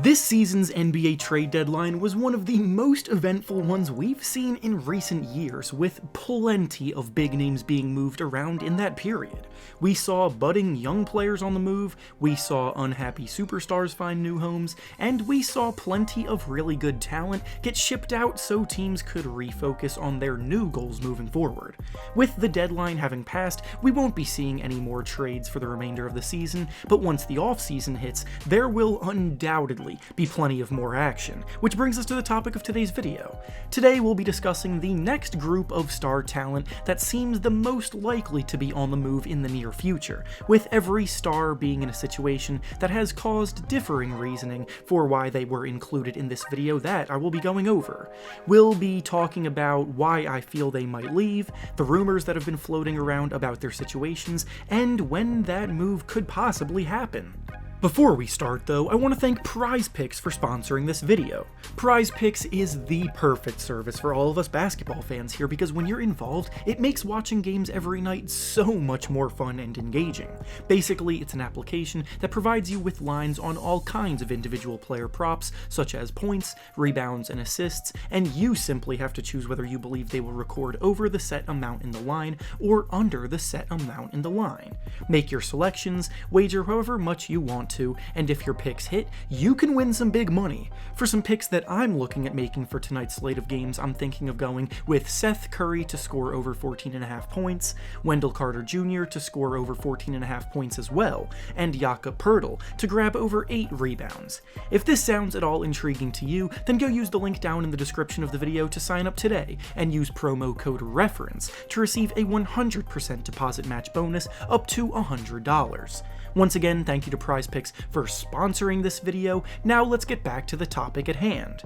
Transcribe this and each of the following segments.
This season's NBA trade deadline was one of the most eventful ones we've seen in recent years, with plenty of big names being moved around in that period. We saw budding young players on the move, we saw unhappy superstars find new homes, and we saw plenty of really good talent get shipped out so teams could refocus on their new goals moving forward. With the deadline having passed, we won't be seeing any more trades for the remainder of the season, but once the offseason hits, there will undoubtedly be plenty of more action, which brings us to the topic of today's video. Today we'll be discussing the next group of star talent that seems the most likely to be on the move in the near future, with every star being in a situation that has caused differing reasoning for why they were included in this video that I will be going over. We'll be talking about why I feel they might leave, the rumors that have been floating around about their situations, and when that move could possibly happen. Before we start though, I want to thank PrizePicks for sponsoring this video. PrizePicks is the perfect service for all of us basketball fans here because when you're involved, it makes watching games every night so much more fun and engaging. Basically, it's an application that provides you with lines on all kinds of individual player props, such as points, rebounds, and assists, and you simply have to choose whether you believe they will record over the set amount in the line or under the set amount in the line. Make your selections, wager however much you want to, and if your picks hit, you can win some big money. For some picks that I'm looking at making for tonight's slate of games, I'm thinking of going with Seth Curry to score over 14.5 points, Wendell Carter Jr. to score over 14.5 points as well, and Jakob Poeltl to grab over 8 rebounds. If this sounds at all intriguing to you, then go use the link down in the description of the video to sign up today, and use promo code REFERENCE to receive a 100% deposit match bonus up to $100. Once again, thank you to PrizePicks for sponsoring this video. Now let's get back to the topic at hand.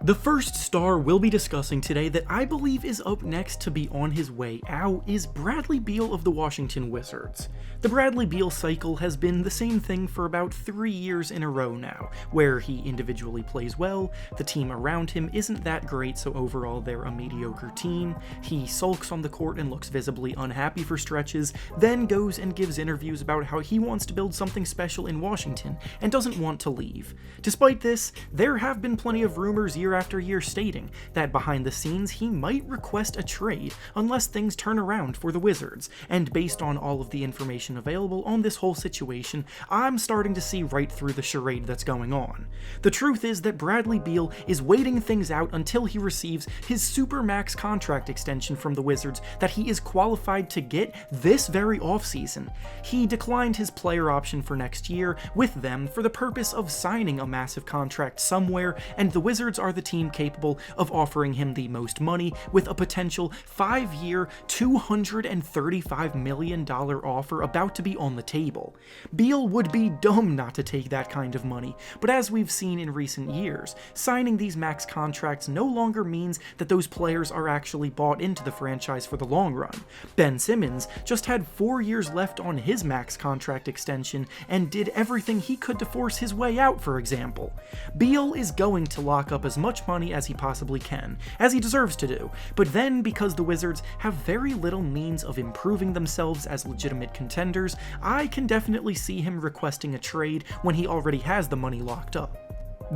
The first star we'll be discussing today that I believe is up next to be on his way out is Bradley Beal of the Washington Wizards. The Bradley Beal cycle has been the same thing for about 3 years in a row now, where he individually plays well, the team around him isn't that great so overall they're a mediocre team, he sulks on the court and looks visibly unhappy for stretches, then goes and gives interviews about how he wants to build something special in Washington and doesn't want to leave. Despite this, there have been plenty of rumors year after year stating that behind the scenes he might request a trade unless things turn around for the Wizards, and based on all of the information available on this whole situation, I'm starting to see right through the charade that's going on. The truth is that Bradley Beal is waiting things out until he receives his supermax contract extension from the Wizards that he is qualified to get this very offseason. He declined his player option for next year with them for the purpose of signing a massive contract somewhere, and the Wizards are the team capable of offering him the most money with a potential 5-year, $235 million offer about to be on the table. Beal would be dumb not to take that kind of money, but as we've seen in recent years, signing these max contracts no longer means that those players are actually bought into the franchise for the long run. Ben Simmons just had 4 years left on his max contract extension and did everything he could to force his way out, for example. Beal is going to lock up as much money as he possibly can, as he deserves to do, but then because the Wizards have very little means of improving themselves as legitimate contenders, I can definitely see him requesting a trade when he already has the money locked up.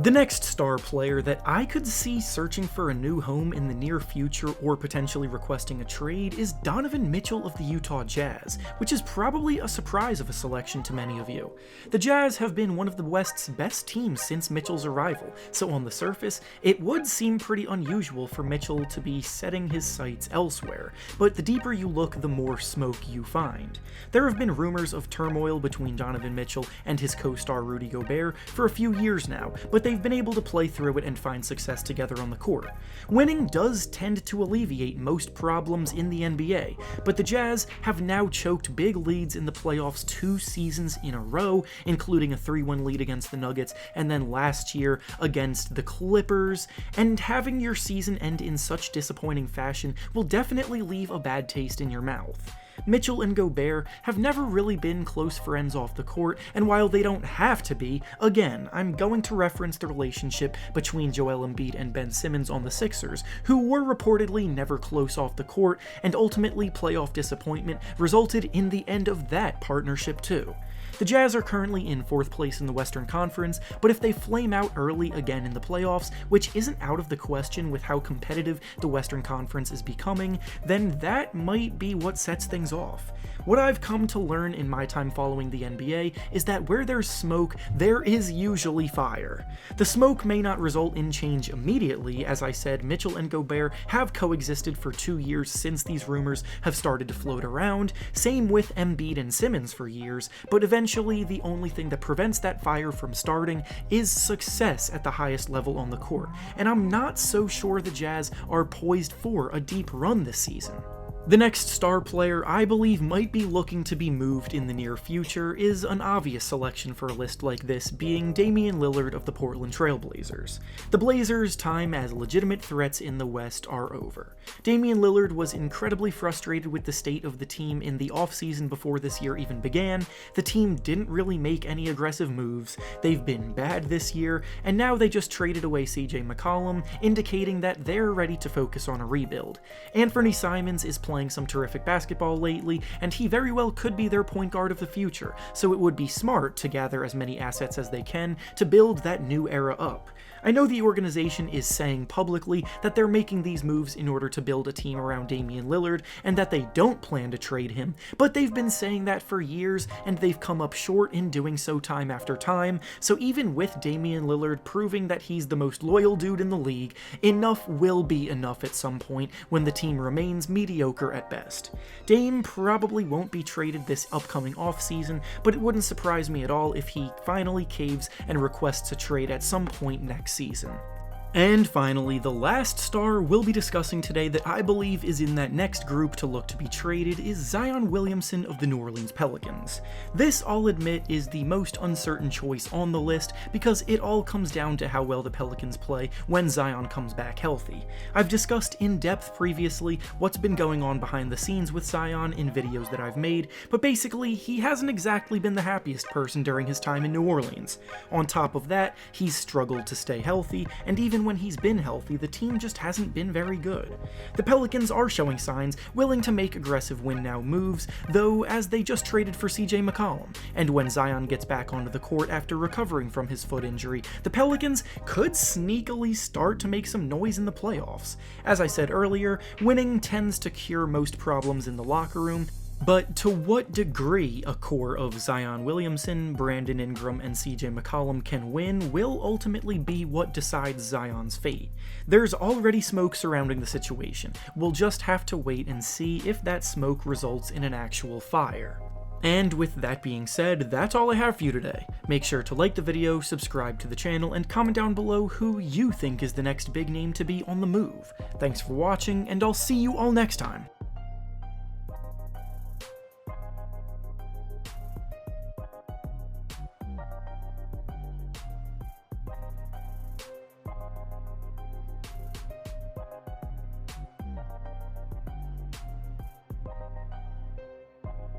The next star player that I could see searching for a new home in the near future or potentially requesting a trade is Donovan Mitchell of the Utah Jazz, which is probably a surprise of a selection to many of you. The Jazz have been one of the West's best teams since Mitchell's arrival, so on the surface, it would seem pretty unusual for Mitchell to be setting his sights elsewhere, but the deeper you look, the more smoke you find. There have been rumors of turmoil between Donovan Mitchell and his co-star Rudy Gobert for a few years now, but they've been able to play through it and find success together on the court. Winning does tend to alleviate most problems in the NBA, but the Jazz have now choked big leads in the playoffs 2 seasons in a row, including a 3-1 lead against the Nuggets and then last year against the Clippers, and having your season end in such disappointing fashion will definitely leave a bad taste in your mouth. Mitchell and Gobert have never really been close friends off the court, and while they don't have to be, again, I'm going to reference the relationship between Joel Embiid and Ben Simmons on the Sixers, who were reportedly never close off the court, and ultimately playoff disappointment resulted in the end of that partnership too. The Jazz are currently in 4th place in the Western Conference, but if they flame out early again in the playoffs, which isn't out of the question with how competitive the Western Conference is becoming, then that might be what sets things off. What I've come to learn in my time following the NBA is that where there's smoke, there is usually fire. The smoke may not result in change immediately. As I said, Mitchell and Gobert have coexisted for 2 years since these rumors have started to float around, same with Embiid and Simmons for years, but eventually the only thing that prevents that fire from starting is success at the highest level on the court, and I'm not so sure the Jazz are poised for a deep run this season. The next star player I believe might be looking to be moved in the near future is an obvious selection for a list like this, being Damian Lillard of the Portland Trail Blazers. The Blazers' time as legitimate threats in the West are over. Damian Lillard was incredibly frustrated with the state of the team in the offseason before this year even began. The team didn't really make any aggressive moves, they've been bad this year, and now they just traded away CJ McCollum, indicating that they're ready to focus on a rebuild. Anthony Simons is playing some terrific basketball lately, and he very well could be their point guard of the future, so it would be smart to gather as many assets as they can to build that new era up. I know the organization is saying publicly that they're making these moves in order to build a team around Damian Lillard and that they don't plan to trade him, but they've been saying that for years and they've come up short in doing so time after time, so even with Damian Lillard proving that he's the most loyal dude in the league, enough will be enough at some point when the team remains mediocre at best. Dame probably won't be traded this upcoming offseason, but it wouldn't surprise me at all if he finally caves and requests a trade at some point next season. And finally, the last star we'll be discussing today that I believe is in that next group to look to be traded is Zion Williamson of the New Orleans Pelicans. This, I'll admit, is the most uncertain choice on the list because it all comes down to how well the Pelicans play when Zion comes back healthy. I've discussed in depth previously what's been going on behind the scenes with Zion in videos that I've made, but basically he hasn't exactly been the happiest person during his time in New Orleans. On top of that, he's struggled to stay healthy, and even when he's been healthy, the team just hasn't been very good. The Pelicans are showing signs willing to make aggressive win-now moves, though, as they just traded for CJ McCollum, and when Zion gets back onto the court after recovering from his foot injury, the Pelicans could sneakily start to make some noise in the playoffs. As I said earlier, winning tends to cure most problems in the locker room, but to what degree a core of Zion Williamson, Brandon Ingram, and CJ McCollum can win will ultimately be what decides Zion's fate. There's already smoke surrounding the situation. We'll just have to wait and see if that smoke results in an actual fire. And with that being said, that's all I have for you today. Make sure to like the video, subscribe to the channel, and comment down below who you think is the next big name to be on the move. Thanks for watching, and I'll see you all next time.